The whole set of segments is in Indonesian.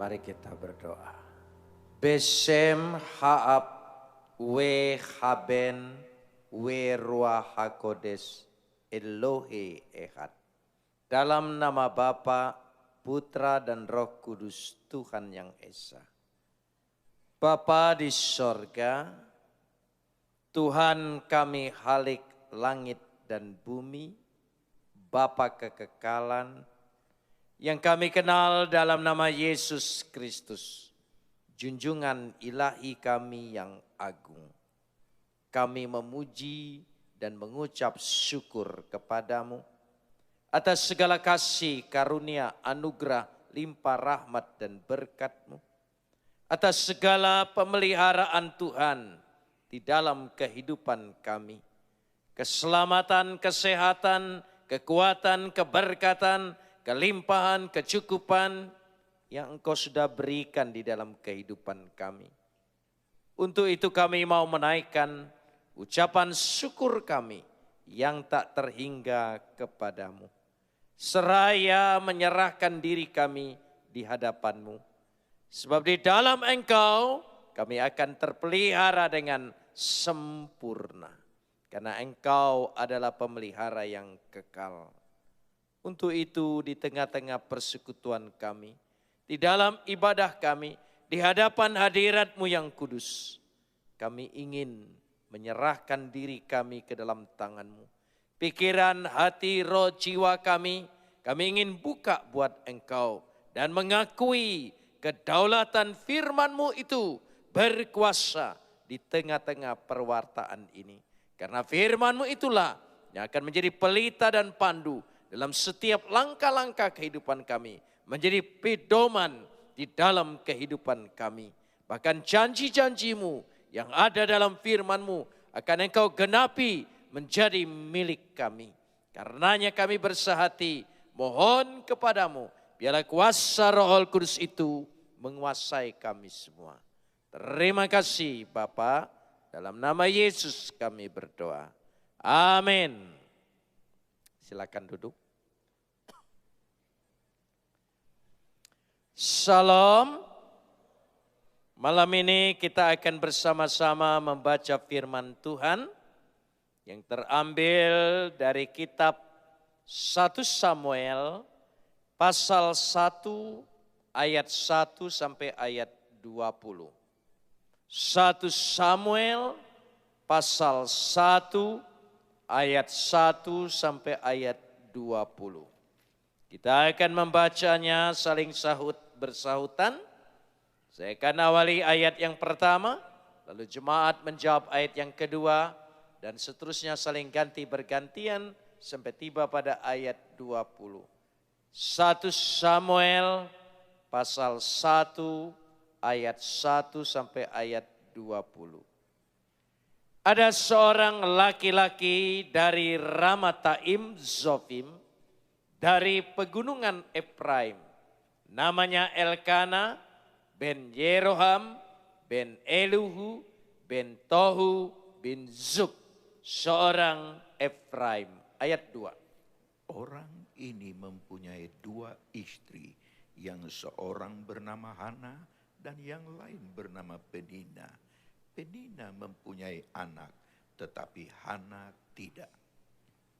Mari kita berdoa. Besem haab we haben we ruah hakodes Elohe Ehad. Dalam nama Bapa, Putra dan Roh Kudus Tuhan yang Esa. Bapa di sorga, Tuhan kami Halik langit dan bumi, Bapa kekekalan, yang kami kenal dalam nama Yesus Kristus, junjungan ilahi kami yang agung. Kami memuji dan mengucap syukur kepadamu atas segala kasih, karunia, anugerah, limpah rahmat dan berkat-Mu. Atas segala pemeliharaan Tuhan di dalam kehidupan kami. Keselamatan, kesehatan, kekuatan, keberkatan, kelimpahan, kecukupan yang Engkau sudah berikan di dalam kehidupan kami. Untuk itu kami mau menaikkan ucapan syukur kami yang tak terhingga kepadamu. Seraya menyerahkan diri kami di hadapan-Mu. Sebab di dalam Engkau kami akan terpelihara dengan sempurna. Karena Engkau adalah pemelihara yang kekal. Untuk itu di tengah-tengah persekutuan kami, di dalam ibadah kami, di hadapan hadirat-Mu yang kudus, kami ingin menyerahkan diri kami ke dalam tangan-Mu. Pikiran, hati, roh, jiwa kami ingin buka buat Engkau dan mengakui kedaulatan firman-Mu itu berkuasa di tengah-tengah perwartaan ini. Karena firman-Mu itulah yang akan menjadi pelita dan pandu dalam setiap langkah-langkah kehidupan kami, menjadi pedoman di dalam kehidupan kami. Bahkan janji-janji-Mu yang ada dalam firman-Mu akan Engkau genapi menjadi milik kami. Karenanya kami bersehati, mohon kepadamu, biarlah kuasa Roh Kudus itu menguasai kami semua. Terima kasih Bapa, dalam nama Yesus kami berdoa. Amin. Silakan duduk. Salam. Malam ini kita akan bersama-sama membaca firman Tuhan yang terambil dari kitab 1 Samuel pasal 1 ayat 1 sampai ayat 20. 1 Samuel pasal 1 ayat 1 sampai ayat 20. Kita akan membacanya saling bersahutan. Saya akan awali ayat yang pertama, lalu jemaat menjawab ayat yang kedua, dan seterusnya saling ganti bergantian sampai tiba pada ayat 20. 1 Samuel pasal 1 ayat 1 sampai ayat 20. Ada seorang laki-laki dari Ramataim Zofim, dari pegunungan Efraim, namanya Elkana ben Yeroham ben Eluhu ben Tohu bin Zuk, seorang Efraim. Ayat 2. Orang ini mempunyai 2 istri, yang seorang bernama Hana dan yang lain bernama Penina. Penina mempunyai anak, tetapi Hana tidak.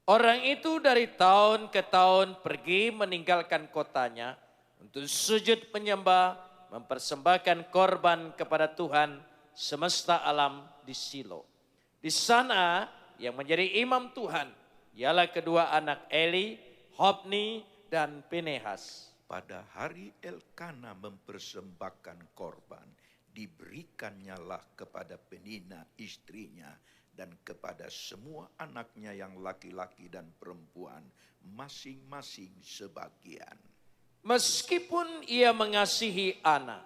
Orang itu dari tahun ke tahun pergi meninggalkan kotanya untuk sujud menyembah, mempersembahkan korban kepada Tuhan semesta alam di Silo. Di sana yang menjadi imam Tuhan ialah kedua anak Eli, Hofni dan Pinehas. Pada hari Elkana mempersembahkan korban, diberikannya kepada Penina istrinya dan kepada semua anaknya yang laki-laki dan perempuan, masing-masing sebagian. Meskipun ia mengasihi Ana,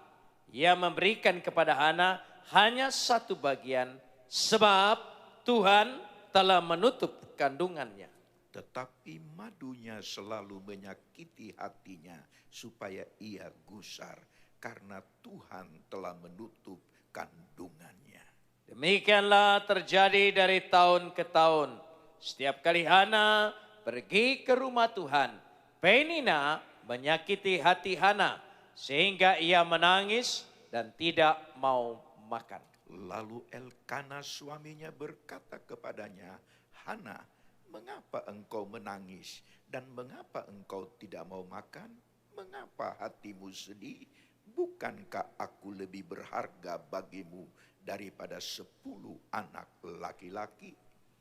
ia memberikan kepada Hana hanya 1 bagian, sebab Tuhan telah menutup kandungannya. Tetapi madunya selalu menyakiti hatinya supaya ia gusar, karena Tuhan telah menutup kandungannya. Demikianlah terjadi dari tahun ke tahun. Setiap kali Hana pergi ke rumah Tuhan, Penina menyakiti hati Hana sehingga ia menangis dan tidak mau makan. Lalu Elkana suaminya berkata kepadanya, Hana, mengapa engkau menangis dan mengapa engkau tidak mau makan? Mengapa hatimu sedih? Bukankah aku lebih berharga bagimu daripada 10 anak laki-laki?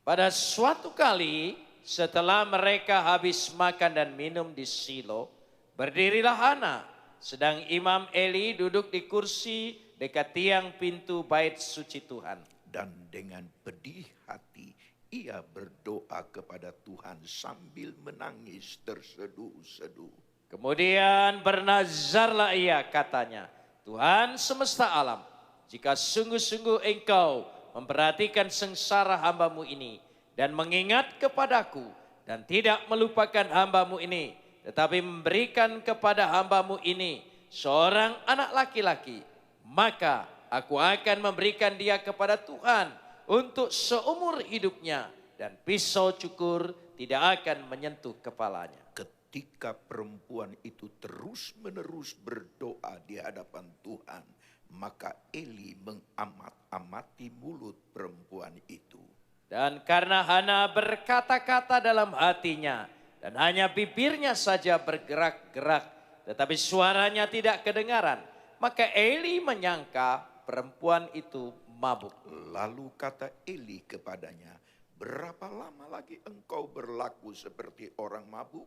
Pada suatu kali setelah mereka habis makan dan minum di Silo, berdirilah Hana, sedang Imam Eli duduk di kursi dekat tiang pintu bait suci Tuhan. Dan dengan pedih hati ia berdoa kepada Tuhan sambil menangis terseduh-seduh. Kemudian bernazarlah ia, katanya, Tuhan semesta alam, jika sungguh-sungguh engkau memperhatikan sengsara hambamu ini dan mengingat kepadaku dan tidak melupakan hambamu ini, tetapi memberikan kepada hambamu ini seorang anak laki-laki, maka aku akan memberikan dia kepada Tuhan untuk seumur hidupnya dan pisau cukur tidak akan menyentuh kepalanya. Ketika perempuan itu terus-menerus berdoa di hadapan Tuhan, maka Eli mengamat-amati mulut perempuan itu. Dan karena Hana berkata-kata dalam hatinya dan hanya bibirnya saja bergerak-gerak, tetapi suaranya tidak kedengaran, maka Eli menyangka perempuan itu mabuk. Lalu kata Eli kepadanya, berapa lama lagi engkau berlaku seperti orang mabuk?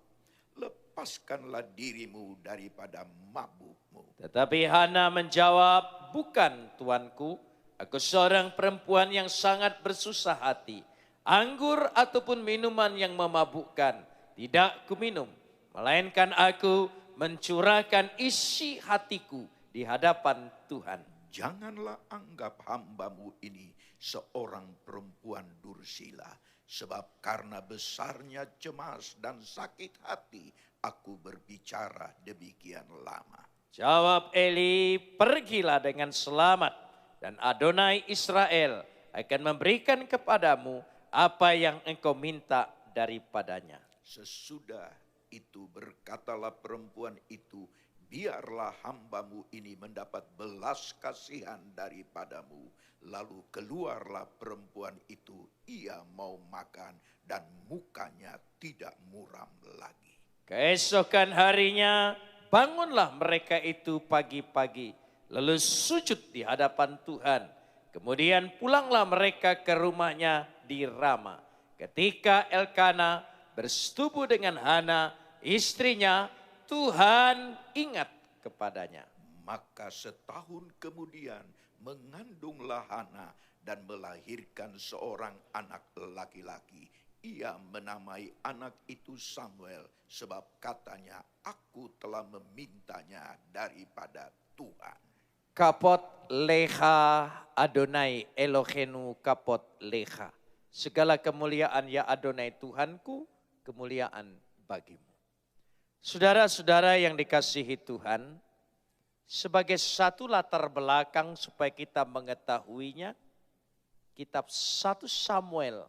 Lepaskanlah dirimu daripada mabukmu. Tetapi Hana menjawab, bukan tuanku, aku seorang perempuan yang sangat bersusah hati. Anggur ataupun minuman yang memabukkan tidak kuminum, melainkan aku mencurahkan isi hatiku di hadapan Tuhan. Janganlah anggap hambamu ini seorang perempuan dursila, sebab karena besarnya cemas dan sakit hati aku berbicara demikian lama. Jawab Eli, pergilah dengan selamat dan Adonai Israel akan memberikan kepadamu apa yang engkau minta daripadanya. Sesudah itu berkatalah perempuan itu, biarlah hambamu ini mendapat belas kasihan daripadamu. Lalu keluarlah perempuan itu, ia mau makan dan mukanya tidak muram lagi. Keesokan harinya bangunlah mereka itu pagi-pagi, lalu sujud di hadapan Tuhan. Kemudian pulanglah mereka ke rumahnya di Rama. Ketika Elkana bersetubuh dengan Hana, istrinya, Tuhan ingat kepadanya. Maka setahun kemudian mengandunglah Hana dan melahirkan seorang anak laki-laki. Ia menamai anak itu Samuel, sebab katanya, aku telah memintanya daripada Tuhan. Kapot leha Adonai Elohenu kapot leha. Segala kemuliaan ya Adonai Tuhanku, kemuliaan bagimu. Saudara-saudara yang dikasihi Tuhan, sebagai satu latar belakang supaya kita mengetahuinya, kitab 1 Samuel,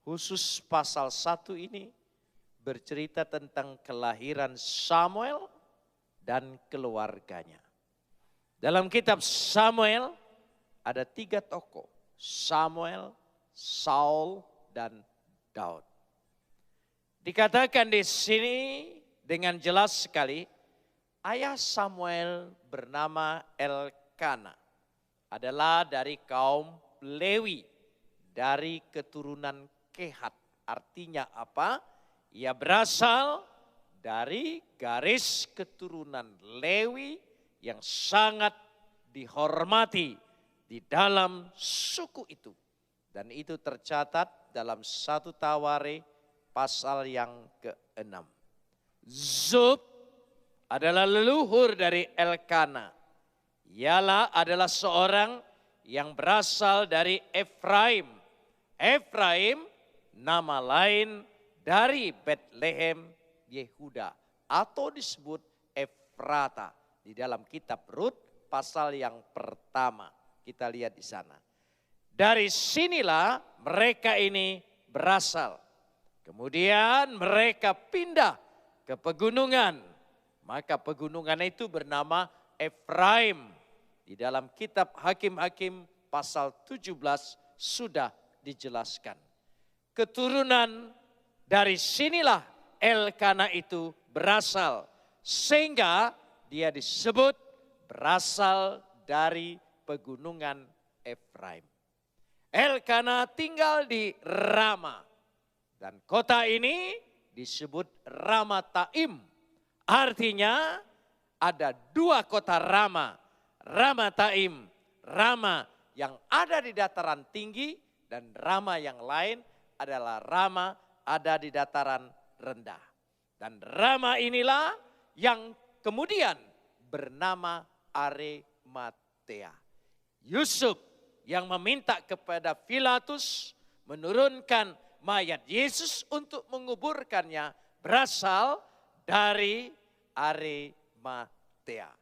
khusus pasal 1 ini, bercerita tentang kelahiran Samuel dan keluarganya. Dalam kitab Samuel ada 3 tokoh, Samuel, Saul, dan Daud. Dikatakan di sini dengan jelas sekali, ayah Samuel bernama Elkana, adalah dari kaum Lewi, dari keturunan Kehat. Artinya apa? Ia berasal dari garis keturunan Lewi yang sangat dihormati di dalam suku itu. Dan itu tercatat dalam 1 Tawari pasal yang ke-6. Zub adalah leluhur dari Elkana. Ialah adalah seorang yang berasal dari Efraim. Efraim nama lain dari Bethlehem Yehuda atau disebut Efrata di dalam kitab Rut pasal yang pertama. Kita lihat di sana. Dari sinilah mereka ini berasal. Kemudian mereka pindah ke pegunungan Maka pegunungan itu bernama Efraim. Di dalam kitab Hakim-Hakim pasal 17 sudah dijelaskan. Keturunan dari sinilah Elkana itu berasal. Sehingga dia disebut berasal dari pegunungan Efraim. Elkana tinggal di Rama. Dan kota ini disebut Ramataim. Artinya ada dua kota Rama. Ramataim, Rama yang ada di dataran tinggi dan Rama yang lain adalah Rama ada di dataran rendah. Dan Rama inilah yang kemudian bernama Arimatea. Yusuf yang meminta kepada Pilatus menurunkan mayat Yesus untuk menguburkannya berasal dari Arimatea.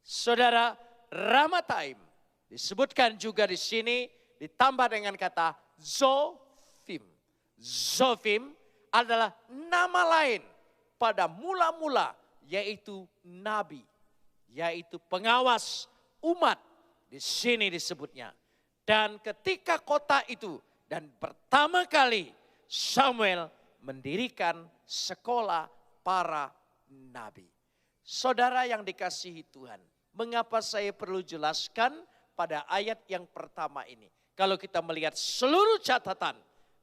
Saudara, Ramataim disebutkan juga di sini ditambah dengan kata Zofim. Zofim adalah nama lain pada mula-mula yaitu nabi, yaitu pengawas umat. Di sini disebutnya. Dan ketika kota itu dan pertama kali Samuel mendirikan sekolah para nabi. Saudara yang dikasihi Tuhan, mengapa saya perlu jelaskan pada ayat yang pertama ini? Kalau kita melihat seluruh catatan,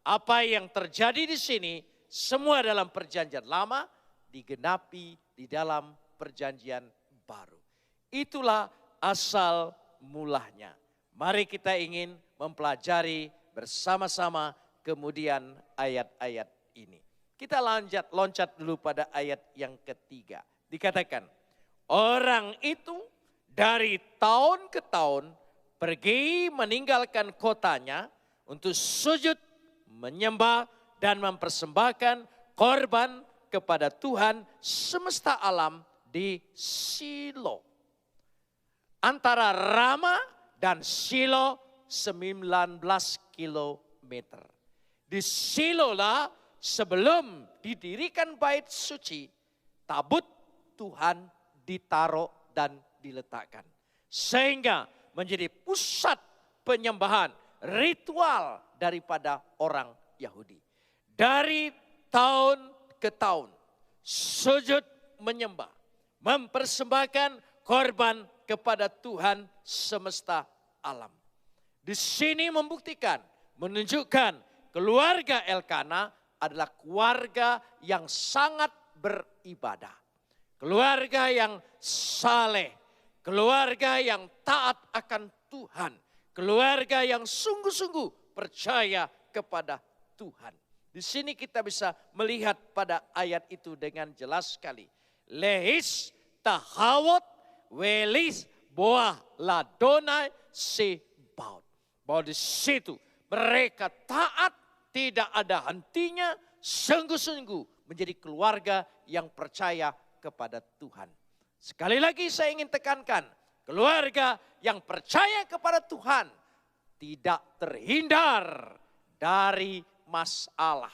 apa yang terjadi di sini, semua dalam perjanjian lama digenapi di dalam perjanjian baru. Itulah asal mulanya. Mari kita ingin mempelajari bersama-sama kemudian ayat-ayat ini. Kita loncat dulu pada ayat yang ketiga. Dikatakan, orang itu dari tahun ke tahun pergi meninggalkan kotanya untuk sujud, menyembah dan mempersembahkan korban kepada Tuhan semesta alam di Shilo. Antara Rama dan Shilo 19 kilometer. Di Shilo lah sebelum didirikan bait suci, tabut Tuhan ditaruh dan diletakkan. Sehingga menjadi pusat penyembahan ritual daripada orang Yahudi. Dari tahun ke tahun sujud menyembah, mempersembahkan korban kepada Tuhan semesta alam. Di sini membuktikan, menunjukkan keluarga Elkana adalah keluarga yang sangat beribadah. Keluarga yang saleh, keluarga yang taat akan Tuhan. Keluarga yang sungguh-sungguh percaya kepada Tuhan. Di sini kita bisa melihat pada ayat itu dengan jelas sekali. Lehis tahawot welis boah ladonai sebaut. Bahwa di situ mereka taat, tidak ada hentinya, sungguh-sungguh menjadi keluarga yang percaya kepada Tuhan. Sekali lagi saya ingin tekankan, keluarga yang percaya kepada Tuhan tidak terhindar dari masalah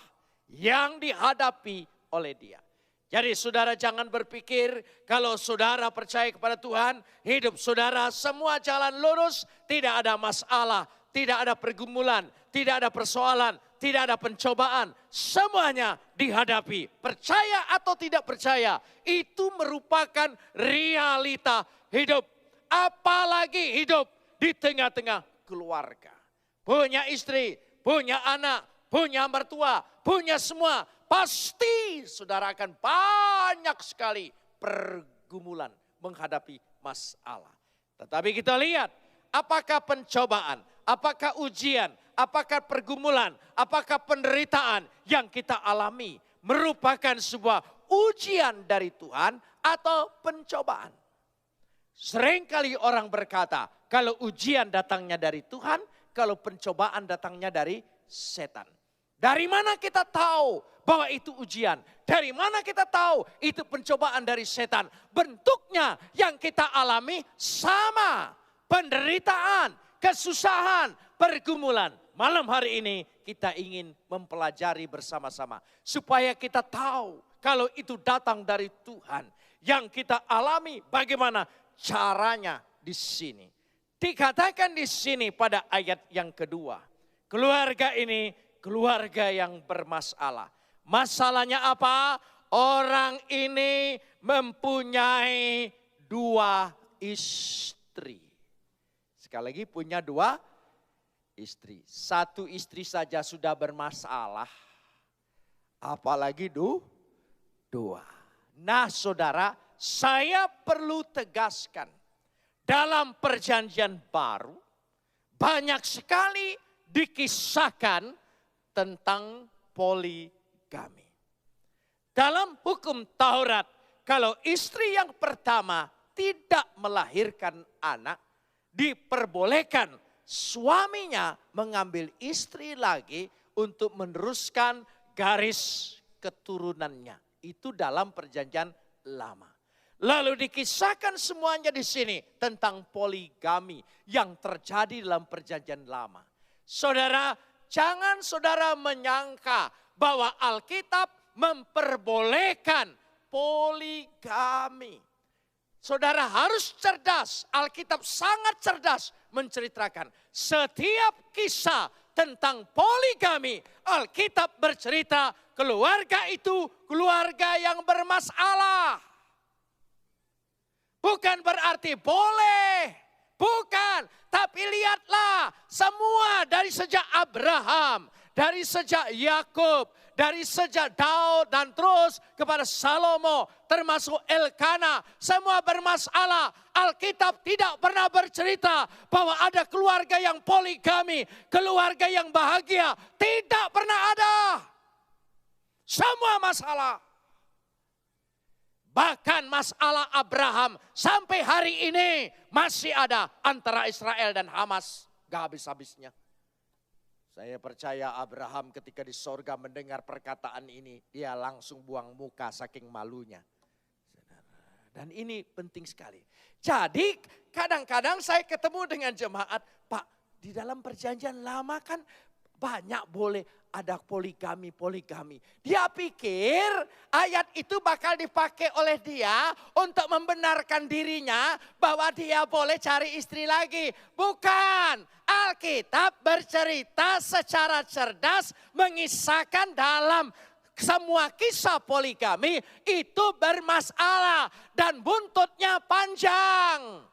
yang dihadapi oleh dia. Jadi saudara jangan berpikir kalau saudara percaya kepada Tuhan, hidup saudara semua jalan lurus, tidak ada masalah, tidak ada pergumulan, tidak ada persoalan, tidak ada pencobaan. Semuanya dihadapi. Percaya atau tidak percaya, itu merupakan realita hidup. Apalagi hidup di tengah-tengah keluarga. Punya istri, punya anak, punya mertua, punya semua. Pasti saudara akan banyak sekali pergumulan menghadapi masalah. Tetapi kita lihat apakah pencobaan, apakah ujian, apakah pergumulan, apakah penderitaan yang kita alami merupakan sebuah ujian dari Tuhan atau pencobaan. Seringkali orang berkata kalau ujian datangnya dari Tuhan, kalau pencobaan datangnya dari setan. Dari mana kita tahu bahwa itu ujian? Dari mana kita tahu itu pencobaan dari setan? Bentuknya yang kita alami sama. Penderitaan, kesusahan, pergumulan. Malam hari ini kita ingin mempelajari bersama-sama. Supaya kita tahu kalau itu datang dari Tuhan. Yang kita alami bagaimana caranya di sini. Dikatakan di sini pada ayat yang kedua. Keluarga ini keluarga yang bermasalah. Masalahnya apa? Orang ini mempunyai 2 istri. Sekali lagi punya 2 istri. 1 istri saja sudah bermasalah. Apalagi 2. Nah saudara, saya perlu tegaskan. Dalam perjanjian baru, banyak sekali dikisahkan tentang poligami. Dalam hukum Taurat, kalau istri yang pertama tidak melahirkan anak, diperbolehkan suaminya mengambil istri lagi untuk meneruskan garis keturunannya. Itu dalam perjanjian lama. Lalu dikisahkan semuanya di sini tentang poligami yang terjadi dalam perjanjian lama. Saudara, jangan saudara menyangka bahwa Alkitab memperbolehkan poligami. Saudara harus cerdas, Alkitab sangat cerdas menceritakan setiap kisah tentang poligami. Alkitab bercerita keluarga itu keluarga yang bermasalah. Bukan berarti boleh, bukan. Tapi lihatlah semua dari sejak Abraham, dari sejak Yakub, dari sejak Daud dan terus kepada Salomo, termasuk Elkana, semua bermasalah. Alkitab tidak pernah bercerita bahwa ada keluarga yang poligami, keluarga yang bahagia. Tidak pernah ada. Semua masalah. Bahkan masalah Abraham sampai hari ini masih ada antara Israel dan Hamas. Gak habis-habisnya. Saya percaya Abraham ketika di sorga mendengar perkataan ini, dia langsung buang muka saking malunya. Dan ini penting sekali. Jadi kadang-kadang saya ketemu dengan jemaat, Pak, di dalam perjanjian lama kan banyak boleh ada poligami. Dia pikir ayat itu bakal dipakai oleh dia untuk membenarkan dirinya bahwa dia boleh cari istri lagi. Bukan. Alkitab bercerita secara cerdas mengisahkan dalam semua kisah poligami itu bermasalah dan buntutnya panjang.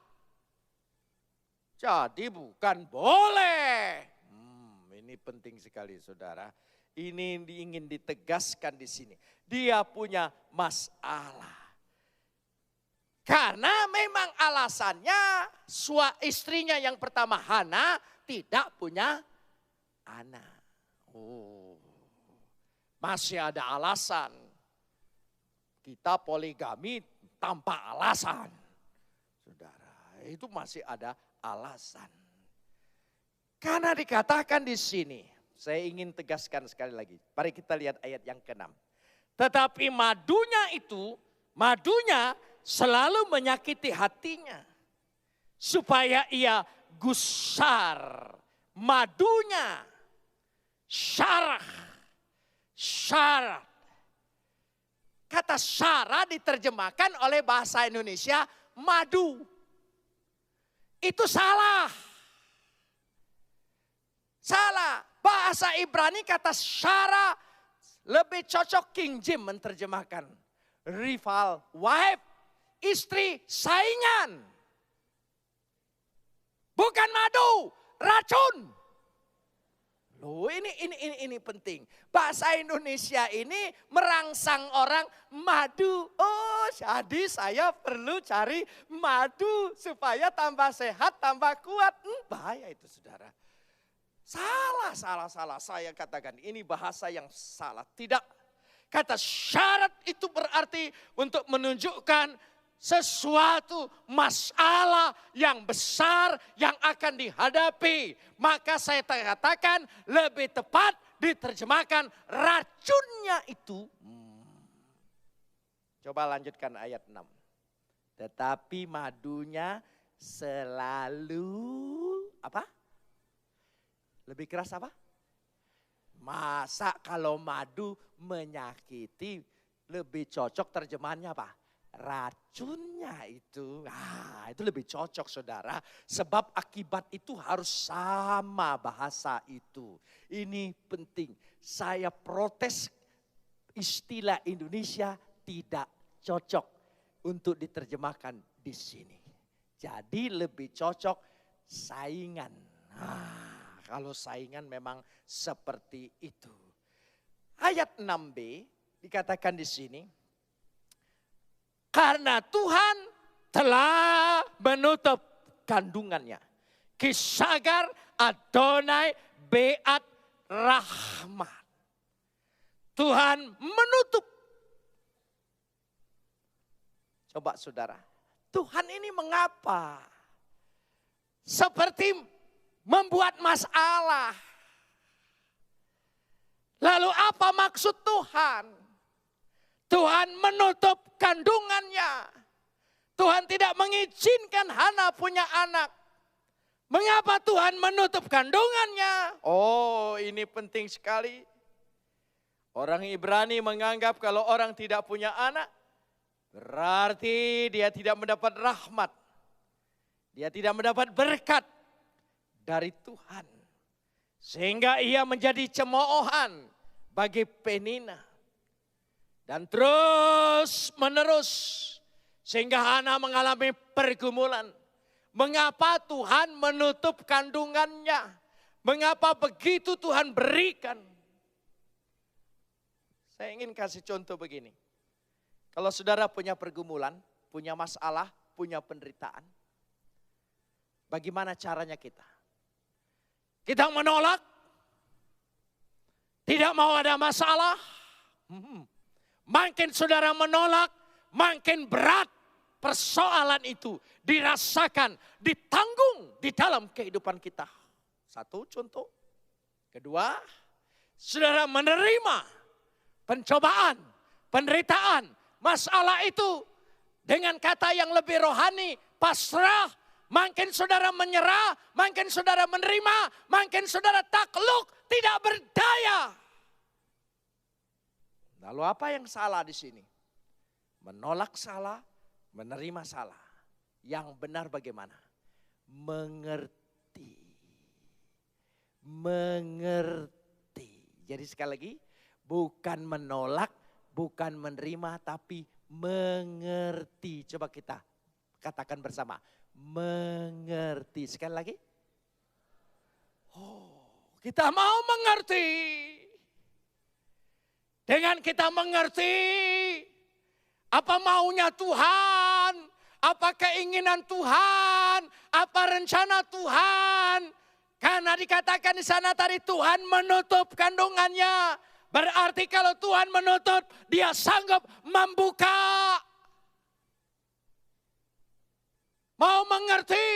Jadi bukan boleh. Ini penting sekali saudara. Ini ingin ditegaskan di sini. Dia punya masalah. Karena memang alasannya istrinya yang pertama Hana tidak punya anak. Masih ada alasan. Kita poligami tanpa alasan. Saudara, itu masih ada alasan. Karena dikatakan di sini, saya ingin tegaskan sekali lagi. Mari kita lihat ayat yang ke-6. Tetapi madunya selalu menyakiti hatinya. Supaya ia gusar. Madunya, syarah. Kata syarah diterjemahkan oleh bahasa Indonesia madu. Itu salah. Salah. Bahasa Ibrani kata syara lebih cocok King James menerjemahkan. Rival, wife, istri, saingan. Bukan madu, racun. Loh, ini penting. Bahasa Indonesia ini merangsang orang madu. Oh, jadi saya perlu cari madu supaya tambah sehat, tambah kuat. Bahaya itu saudara. Salah. Saya katakan ini bahasa yang salah. Tidak. Kata syarat itu berarti untuk menunjukkan sesuatu masalah yang besar yang akan dihadapi. Maka saya katakan lebih tepat diterjemahkan racunnya itu. Coba lanjutkan ayat 6. Tetapi madunya selalu apa? Lebih keras apa? Masa kalau madu menyakiti Lebih cocok terjemahannya apa? Racunnya itu. Itu lebih cocok saudara. Sebab akibat itu harus sama bahasa itu. Ini penting. Saya protes istilah Indonesia tidak cocok untuk diterjemahkan di sini. Jadi lebih cocok saingan. Kalau saingan memang seperti itu. Ayat 6b dikatakan di sini. Karena Tuhan telah menutup kandungannya. Kisagar Adonai Beat Rahmat. Tuhan menutup. Coba saudara. Tuhan ini mengapa? Seperti membuat masalah. Lalu apa maksud Tuhan? Tuhan menutup kandungannya. Tuhan tidak mengizinkan Hana punya anak. Mengapa Tuhan menutup kandungannya? Oh, ini penting sekali. Orang Ibrani menganggap kalau orang tidak punya anak, berarti dia tidak mendapat rahmat. Dia tidak mendapat berkat dari Tuhan. Sehingga ia menjadi cemoohan bagi Penina. Dan terus menerus sehingga Hana mengalami pergumulan. Mengapa Tuhan menutup kandungannya? Mengapa begitu Tuhan berikan? Saya ingin kasih contoh begini. Kalau saudara punya pergumulan, punya masalah, punya penderitaan. Bagaimana caranya kita? Kita menolak. Tidak mau ada masalah. Makin saudara menolak, makin berat persoalan itu dirasakan, ditanggung di dalam kehidupan kita. Satu contoh. Kedua, saudara menerima pencobaan, penderitaan, masalah itu dengan kata yang lebih rohani, pasrah. Makin saudara menyerah, makin saudara menerima, makin saudara takluk, tidak berdaya. Lalu apa yang salah di sini? Menolak salah, menerima salah. Yang benar bagaimana? Mengerti. Mengerti. Jadi sekali lagi, bukan menolak, bukan menerima, tapi mengerti. Coba kita katakan bersama. Mengerti. Sekali lagi. Kita mau mengerti. Dengan kita mengerti apa maunya Tuhan, apa keinginan Tuhan, apa rencana Tuhan. Karena dikatakan di sana tadi Tuhan menutup kandungannya. Berarti kalau Tuhan menutup, dia sanggup membuka. Mau mengerti.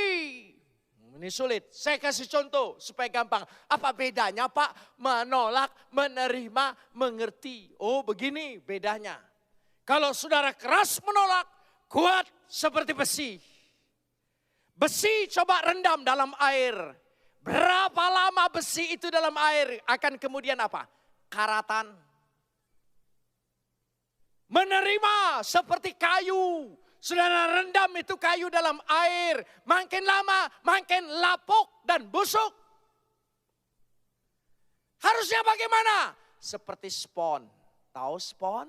Ini sulit. Saya kasih contoh supaya gampang. Apa bedanya Pak? Menolak, menerima, mengerti. Oh begini bedanya. Kalau saudara keras menolak, kuat seperti besi. Besi coba rendam dalam air. Berapa lama besi itu dalam air akan kemudian apa? Karatan. Menerima seperti kayu. Saudara rendam itu kayu dalam air. Makin lama makin lapuk dan busuk. Harusnya bagaimana? Seperti spon. Tahu spon?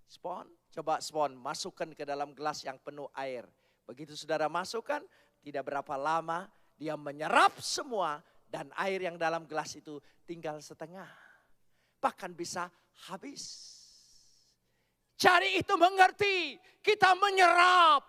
Spon? Coba spon masukkan ke dalam gelas yang penuh air. Begitu saudara masukkan, tidak berapa lama dia menyerap semua. Dan air yang dalam gelas itu tinggal setengah. Bahkan bisa habis. Jadi itu mengerti, kita menyerap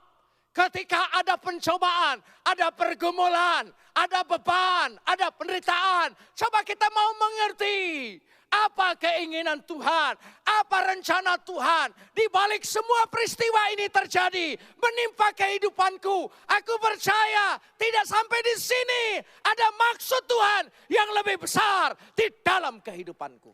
ketika ada pencobaan, ada pergumulan, ada beban, ada penderitaan. Coba kita mau mengerti apa keinginan Tuhan, apa rencana Tuhan. Di balik semua peristiwa ini terjadi, menimpa kehidupanku. Aku percaya tidak sampai di sini ada maksud Tuhan yang lebih besar di dalam kehidupanku.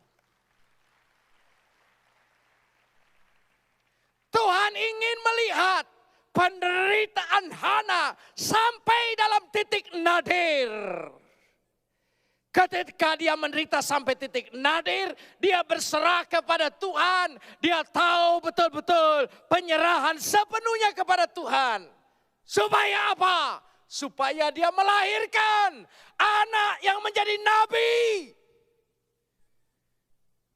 Tuhan ingin melihat penderitaan Hana sampai dalam titik nadir. Ketika dia menderita sampai titik nadir, dia berserah kepada Tuhan. Dia tahu betul-betul penyerahan sepenuhnya kepada Tuhan. Supaya apa? Supaya dia melahirkan anak yang menjadi nabi.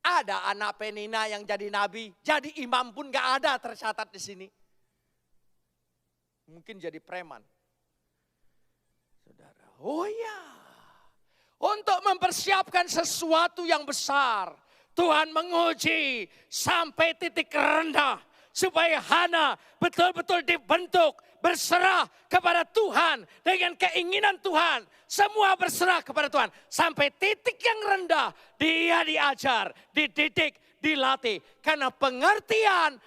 Ada anak Penina yang jadi nabi, jadi imam pun gak ada tercatat di sini. Mungkin jadi preman. Saudara, oh ya. Untuk mempersiapkan sesuatu yang besar, Tuhan menguji sampai titik rendah. Supaya Hana betul-betul dibentuk, berserah kepada Tuhan dengan keinginan Tuhan. Semua berserah kepada Tuhan. Sampai titik yang rendah, dia diajar, dididik, dilatih. Karena pengertian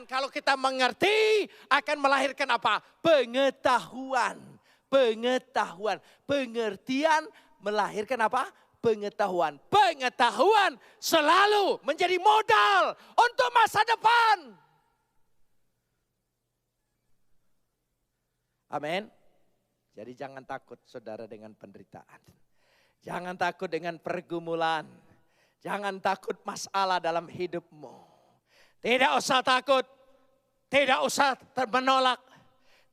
kalau kita mengerti akan melahirkan apa? Pengetahuan. Pengertian melahirkan apa? Pengetahuan. Pengetahuan selalu menjadi modal untuk masa depan. Amin. Jadi jangan takut saudara dengan penderitaan. Jangan takut dengan pergumulan. Jangan takut masalah dalam hidupmu. Tidak usah takut. Tidak usah menolak.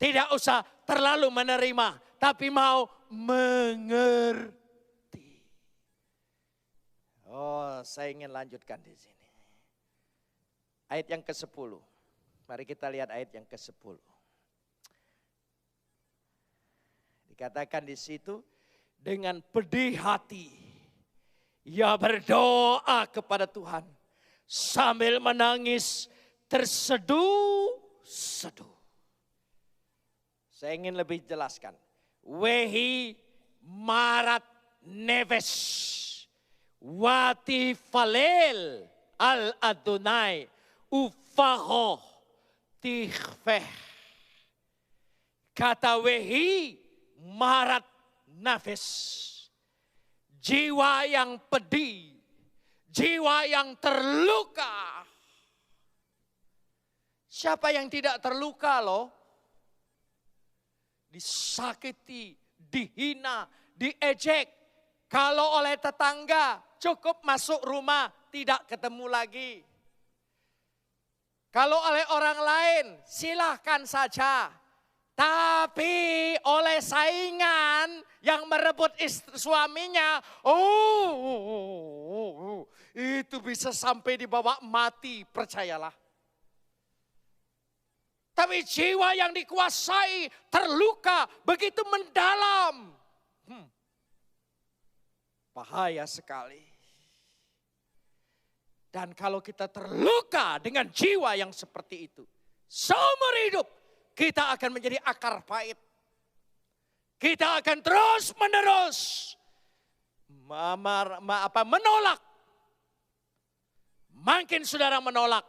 Tidak usah terlalu menerima. Tapi mau mengerti. Oh, saya ingin lanjutkan di sini. Ayat yang ke-10. Mari kita lihat ayat yang ke-10. Dikatakan di situ, dengan pedih hati, ia berdoa kepada Tuhan sambil menangis terseduh-seduh. Saya ingin lebih jelaskan. Wehi marat neves wati falel al Adonai ufaho tikhfeh. Kata wehi marat nafas. Jiwa yang pedih, jiwa yang terluka. Siapa yang tidak terluka loh? Disakiti, dihina, diejek. Kalau oleh tetangga cukup masuk rumah tidak ketemu lagi. Kalau oleh orang lain silahkan saja. Tapi oleh saingan yang merebut suaminya, itu bisa sampai dibawa mati, percayalah. Tapi jiwa yang dikuasai terluka begitu mendalam. Bahaya sekali. Dan kalau kita terluka dengan jiwa yang seperti itu, seumur hidup kita akan menjadi akar pahit. Kita akan terus menerus menolak. Makin saudara menolak,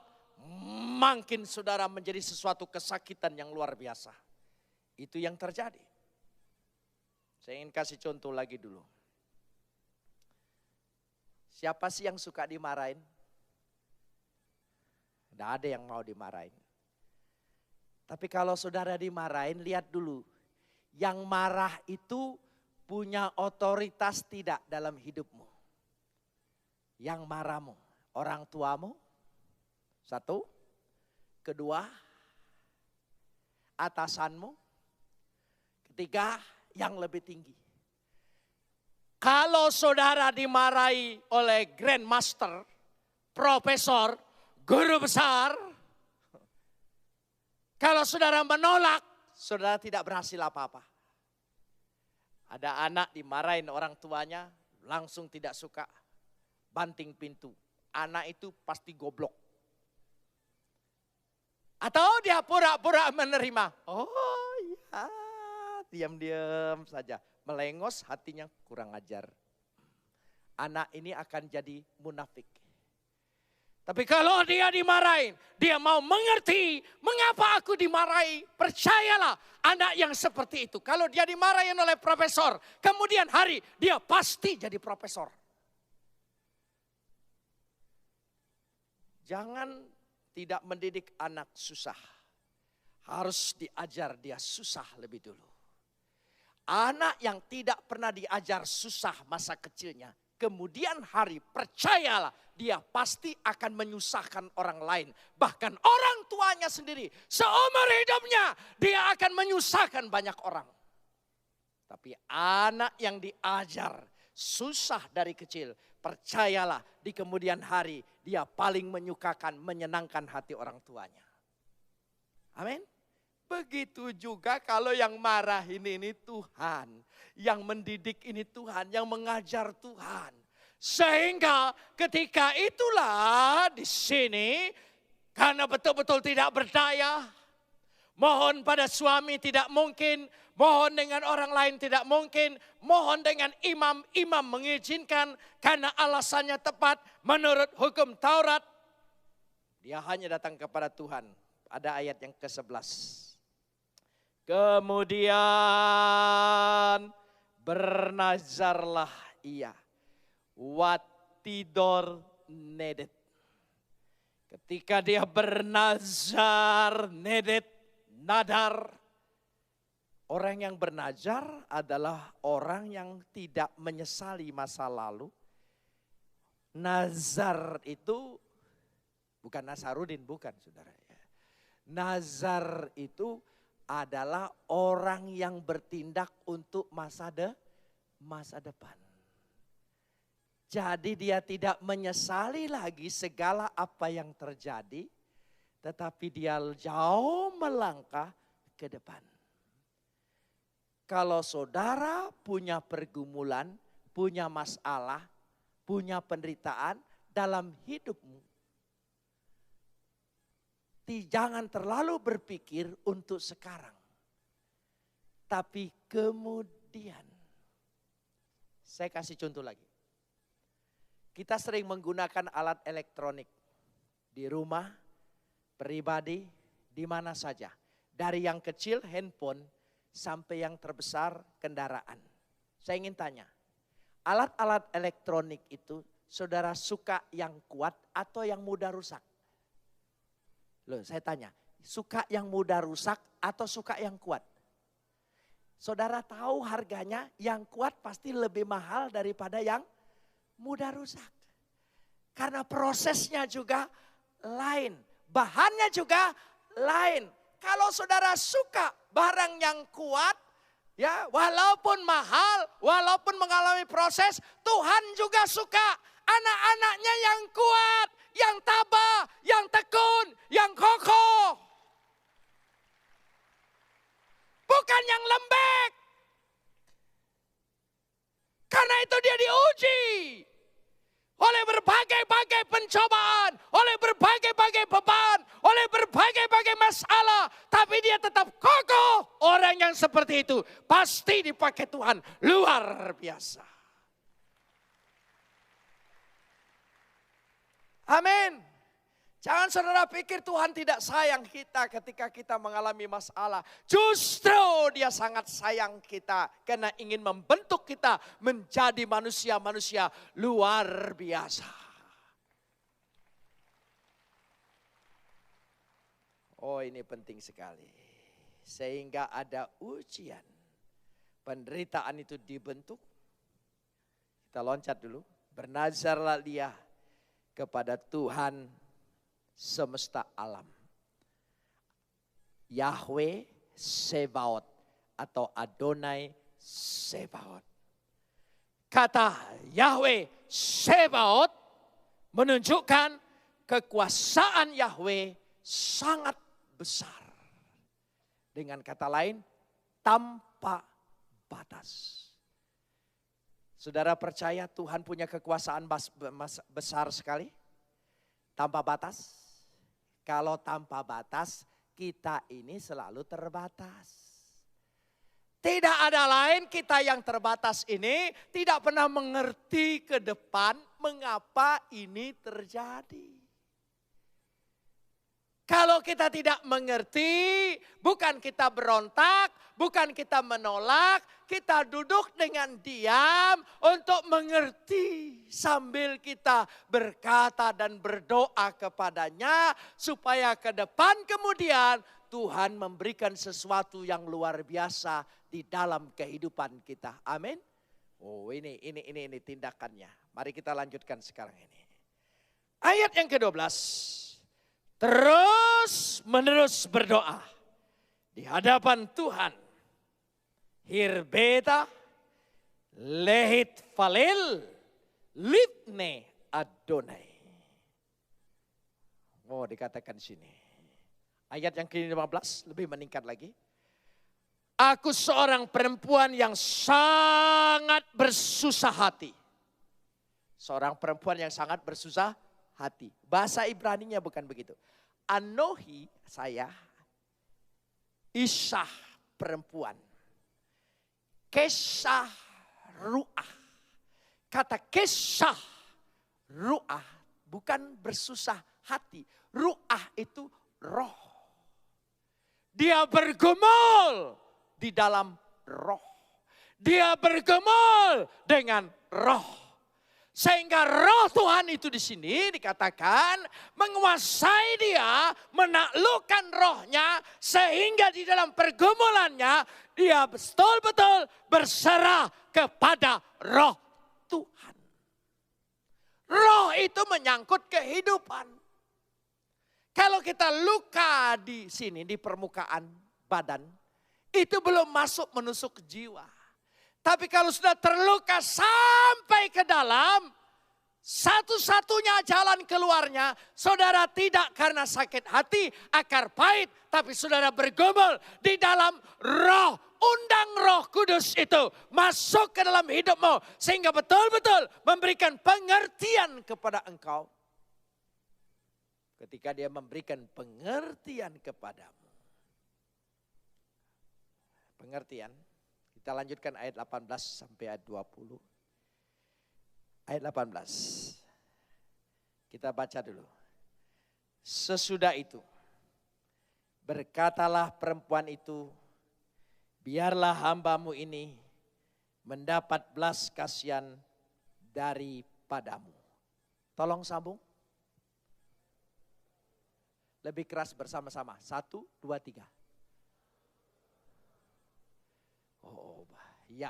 makin saudara menjadi sesuatu kesakitan yang luar biasa. Itu yang terjadi. Saya ingin kasih contoh lagi dulu. Siapa sih yang suka dimarahin? Tidak ada yang mau dimarahin. Tapi kalau saudara dimarahin, lihat dulu. Yang marah itu punya otoritas tidak dalam hidupmu. Yang marahmu, orang tuamu. Satu. Kedua, atasanmu. Ketiga, yang lebih tinggi. Kalau saudara dimarahi oleh grandmaster, profesor, guru besar, kalau saudara menolak, saudara tidak berhasil apa-apa. Ada anak dimarahin orang tuanya, langsung tidak suka, banting pintu. Anak itu pasti goblok. Atau dia pura-pura menerima. Oh ya, diam-diam saja. Melengos, hatinya kurang ajar. Anak ini akan jadi munafik. Tapi kalau dia dimarahin, dia mau mengerti mengapa aku dimarahi. Percayalah, anak yang seperti itu. Kalau dia dimarahin oleh profesor, kemudian hari dia pasti jadi profesor. Jangan tidak mendidik anak susah. Harus diajar dia susah lebih dulu. Anak yang tidak pernah diajar susah masa kecilnya, kemudian hari percayalah dia pasti akan menyusahkan orang lain. Bahkan orang tuanya sendiri seumur hidupnya dia akan menyusahkan banyak orang. Tapi anak yang diajar susah dari kecil, percayalah di kemudian hari dia paling menyukakan, menyenangkan hati orang tuanya. Amin. Begitu juga kalau yang marahin ini Tuhan, yang mendidik ini Tuhan, yang mengajar Tuhan. Sehingga ketika itulah di sini, karena betul-betul tidak berdaya, mohon pada suami tidak mungkin, mohon dengan orang lain tidak mungkin, mohon dengan imam mengizinkan karena alasannya tepat menurut hukum Taurat. Dia hanya datang kepada Tuhan. Ada ayat yang ke-11. Kemudian bernazarlah ia. Watidor nedet. Ketika dia bernazar, nedet, nadar. Orang yang bernazar adalah orang yang tidak menyesali masa lalu. Nazar itu bukan Nasarudin, bukan saudara. Nazar itu adalah orang yang bertindak untuk masa depan. Jadi dia tidak menyesali lagi segala apa yang terjadi, tetapi dia jauh melangkah ke depan. Kalau saudara punya pergumulan, punya masalah, punya penderitaan dalam hidupmu, jangan terlalu berpikir untuk sekarang. Tapi kemudian, saya kasih contoh lagi. Kita sering menggunakan alat elektronik di rumah, pribadi, di mana saja. Dari yang kecil handphone sampai yang terbesar kendaraan. Saya ingin tanya, alat-alat elektronik itu saudara suka yang kuat atau yang mudah rusak? Loh, saya tanya, suka yang mudah rusak atau suka yang kuat? Saudara tahu harganya yang kuat pasti lebih mahal daripada yang mudah rusak. Karena prosesnya juga lain, bahannya juga lain. Kalau saudara suka barang yang kuat, ya walaupun mahal, walaupun mengalami proses, Tuhan juga suka anak-anaknya yang kuat, yang tabah, yang tekun, yang kokoh. Bukan yang lembek. Karena itu dia diuji oleh berbagai-bagai pencobaan, oleh berbagai-bagai beban, oleh berbagai-bagai masalah. Tapi dia tetap kokoh. Orang yang seperti itu pasti dipakai Tuhan luar biasa. Amin. Jangan saudara pikir Tuhan tidak sayang kita ketika kita mengalami masalah. Justru dia sangat sayang kita karena ingin membentuk kita menjadi manusia-manusia luar biasa. Oh, ini penting sekali. Sehingga ada ujian. Penderitaan itu dibentuk. Kita loncat dulu. Bernazarlah dia kepada Tuhan semesta alam. Yahweh Sebaot atau Adonai Sebaot. Kata Yahweh Sebaot menunjukkan kekuasaan Yahweh sangat besar. Dengan kata lain, tanpa batas. Saudara percaya Tuhan punya kekuasaan besar sekali? Tanpa batas? Kalau tanpa batas, kita ini selalu terbatas. Tidak ada lain, kita yang terbatas ini tidak pernah mengerti ke depan mengapa ini terjadi. Kalau kita tidak mengerti, bukan kita berontak, bukan kita menolak, kita duduk dengan diam untuk mengerti sambil kita berkata dan berdoa kepadanya supaya ke depan kemudian Tuhan memberikan sesuatu yang luar biasa di dalam kehidupan kita. Amin. Oh, ini tindakannya. Mari kita lanjutkan sekarang ini. Ayat yang ke-12. Terus menerus berdoa di hadapan Tuhan. Hirbeta lehit falil litne Adonai. Oh, dikatakan sini. Ayat yang ke-15 lebih meningkat lagi. Aku seorang perempuan yang sangat bersusah hati. Seorang perempuan yang sangat bersusah hati. Bahasa Ibraninya bukan begitu. Anohi, saya, Isah, perempuan. Kesah, ru'ah. Kata kesah, ru'ah bukan bersusah hati. Ru'ah itu roh. Dia bergumul di dalam roh. Dia bergumul dengan roh. Sehingga roh Tuhan itu di sini dikatakan menguasai dia, menaklukkan rohnya. Sehingga di dalam pergumulannya dia betul-betul berserah kepada roh Tuhan. Roh itu menyangkut kehidupan. Kalau kita luka di sini di permukaan badan, itu belum masuk menusuk ke jiwa. Tapi kalau sudah terluka sampai ke dalam, satu-satunya jalan keluarnya, saudara tidak karena sakit hati, akar pahit, tapi saudara bergumul di dalam roh. Undang Roh Kudus itu masuk ke dalam hidupmu, sehingga betul-betul memberikan pengertian kepada engkau. Ketika dia memberikan pengertian kepadamu. Pengertian. Kita lanjutkan ayat 18 sampai ayat 20. Ayat 18. Kita baca dulu. Sesudah itu, berkatalah perempuan itu, biarlah hambamu ini mendapat belas kasihan daripadamu. Tolong sambung. Lebih keras bersama-sama. 1, 2, 3. Oh, ya.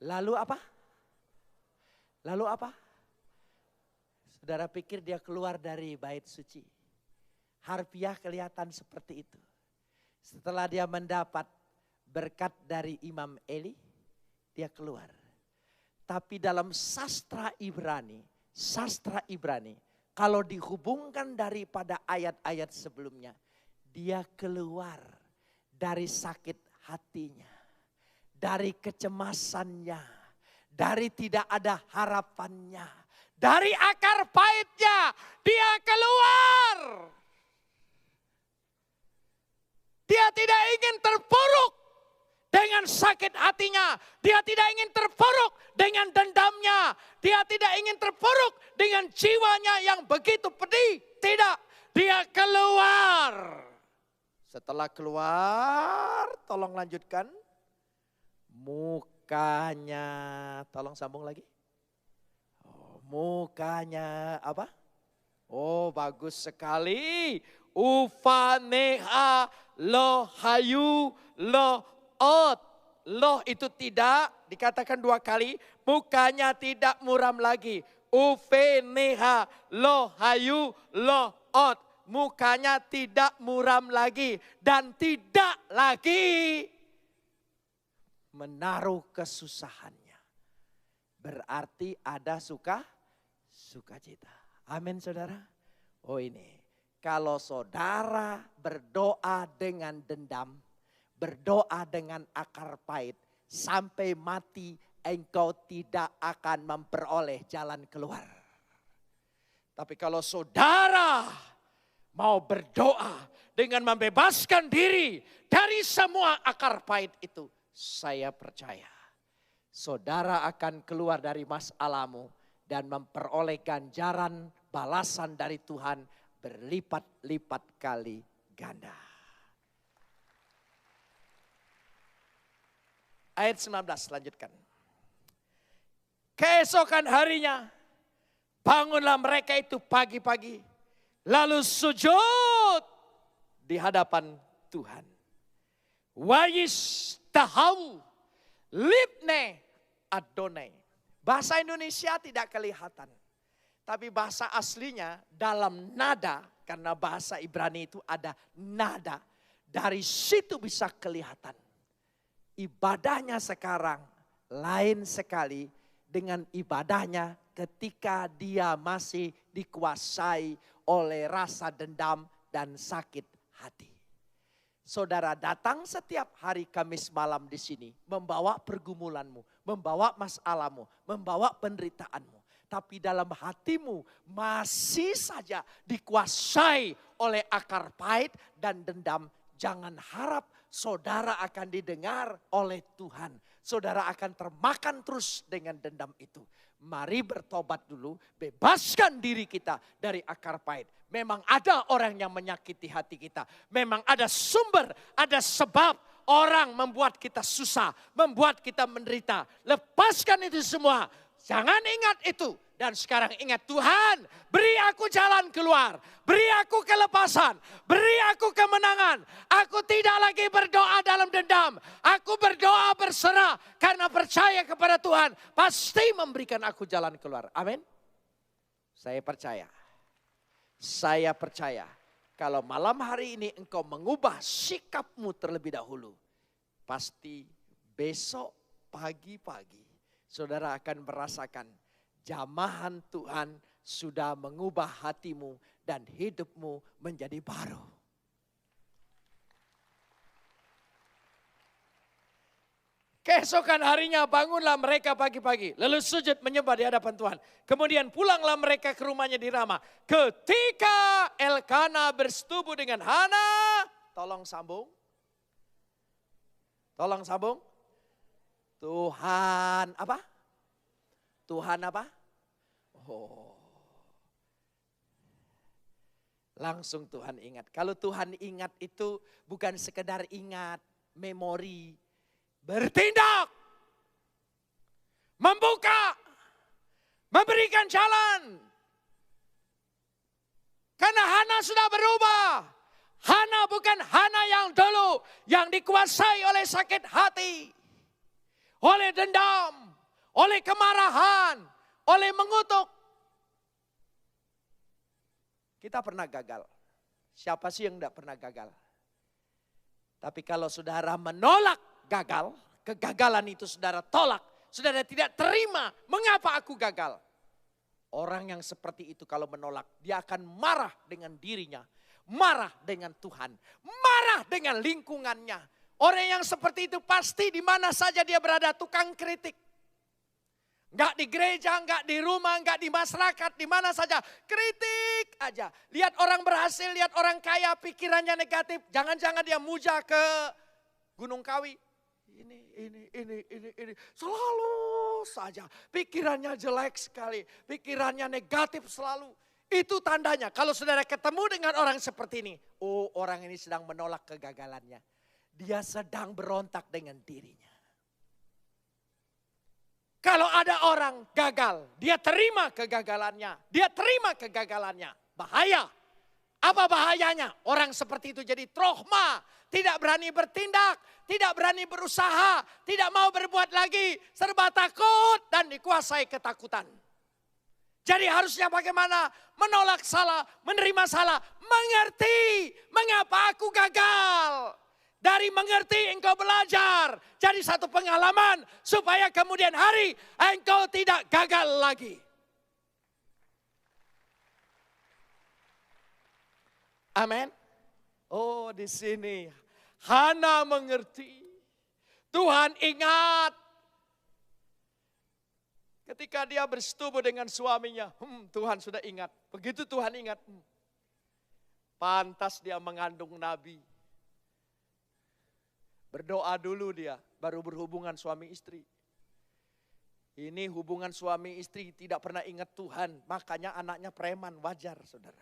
Lalu apa? Lalu apa? Saudara pikir dia keluar dari bait suci. Harfiah kelihatan seperti itu. Setelah dia mendapat berkat dari Imam Eli, dia keluar. Tapi dalam sastra Ibrani, kalau dihubungkan daripada ayat-ayat sebelumnya, dia keluar dari sakit hatinya. Dari kecemasannya, dari tidak ada harapannya, dari akar pahitnya, dia keluar. Dia tidak ingin terpuruk dengan sakit hatinya. Dia tidak ingin terpuruk dengan dendamnya. Dia tidak ingin terpuruk dengan jiwanya yang begitu pedih. Tidak, dia keluar. Setelah keluar, tolong lanjutkan. Mukanya, tolong sambung lagi. Oh, mukanya apa? Oh, bagus sekali. Ufaneha lohayu loot. Loh itu tidak, dikatakan 2 kali. Mukanya tidak muram lagi. Ufeneha lohayu loot. Mukanya tidak muram lagi. Dan tidak lagi menaruh kesusahannya. Berarti ada sukacita. Amin saudara. Oh ini. Kalau saudara berdoa dengan dendam. Berdoa dengan akar pahit. Sampai mati engkau tidak akan memperoleh jalan keluar. Tapi kalau saudara mau berdoa dengan membebaskan diri dari semua akar pahit itu. Saya percaya saudara akan keluar dari masalahmu dan memperoleh ganjaran balasan dari Tuhan berlipat-lipat kali ganda. Ayat 19 lanjutkan. Keesokan harinya bangunlah mereka itu pagi-pagi, lalu sujud di hadapan Tuhan. Wayis tahawu libne Adonai. Bahasa Indonesia tidak kelihatan. Tapi bahasa aslinya dalam nada, karena bahasa Ibrani itu ada nada. Dari situ bisa kelihatan. Ibadahnya sekarang lain sekali dengan ibadahnya ketika dia masih dikuasai oleh rasa dendam dan sakit hati. Saudara datang setiap hari Kamis malam di sini membawa pergumulanmu, membawa masalahmu, membawa penderitaanmu. Tapi dalam hatimu masih saja dikuasai oleh akar pahit dan dendam. Jangan harap saudara akan didengar oleh Tuhan. Saudara akan termakan terus dengan dendam itu. Mari bertobat dulu, bebaskan diri kita dari akar pahit. Memang ada orang yang menyakiti hati kita. Memang ada sumber, ada sebab orang membuat kita susah, membuat kita menderita. Lepaskan itu semua. Jangan ingat itu. Dan sekarang ingat, Tuhan, beri aku jalan keluar. Beri aku kelepasan. Beri aku kemenangan. Aku tidak lagi berdoa dalam dendam. Aku berdoa berserah. Karena percaya kepada Tuhan. Pasti memberikan aku jalan keluar. Amin. Saya percaya. Saya percaya. Kalau malam hari ini engkau mengubah sikapmu terlebih dahulu. Pasti besok pagi-pagi. Saudara akan merasakan jamahan Tuhan sudah mengubah hatimu dan hidupmu menjadi baru. Keesokan harinya bangunlah mereka pagi-pagi, lalu sujud menyembah di hadapan Tuhan. Kemudian pulanglah mereka ke rumahnya di Rama. Ketika Elkana bersetubuh dengan Hana, tolong sambung. Tolong sambung. Tuhan apa? Tuhan apa? Oh. Langsung Tuhan ingat. Kalau Tuhan ingat itu bukan sekedar ingat, memori. Bertindak. Membuka. Memberikan jalan. Karena Hana sudah berubah. Hana bukan Hana yang dulu. Yang dikuasai oleh sakit hati. Oleh dendam. Oleh kemarahan. Oleh mengutuk. Kita pernah gagal. Siapa sih yang tidak pernah gagal? Tapi kalau saudara menolak gagal, kegagalan itu saudara tolak. Saudara tidak terima, mengapa aku gagal? Orang yang seperti itu kalau menolak, dia akan marah dengan dirinya. Marah dengan Tuhan. Marah dengan lingkungannya. Orang yang seperti itu pasti di mana saja dia berada tukang kritik. Enggak di gereja, enggak di rumah, enggak di masyarakat, di mana saja. Kritik aja. Lihat orang berhasil, lihat orang kaya, pikirannya negatif. Jangan-jangan dia muja ke Gunung Kawi. Ini. Selalu saja. Pikirannya jelek sekali. Pikirannya negatif selalu. Itu tandanya. Kalau saudara ketemu dengan orang seperti ini. Oh, orang ini sedang menolak kegagalannya. Dia sedang berontak dengan dirinya. Kalau ada orang gagal, dia terima kegagalannya. Dia terima kegagalannya. Bahaya. Apa bahayanya? Orang seperti itu jadi trauma. Tidak berani bertindak. Tidak berani berusaha. Tidak mau berbuat lagi. Serba takut dan dikuasai ketakutan. Jadi harusnya bagaimana? Menolak salah, menerima salah. Mengerti mengapa aku gagal. Dari mengerti engkau belajar. Jadi satu pengalaman supaya kemudian hari engkau tidak gagal lagi. Amin. Oh, di sini Hana mengerti. Tuhan ingat. Ketika dia bersetubuh dengan suaminya, Tuhan sudah ingat. Begitu Tuhan ingat, pantas dia mengandung nabi. Berdoa dulu dia, baru berhubungan suami istri. Ini hubungan suami istri tidak pernah ingat Tuhan. Makanya anaknya preman, wajar saudara.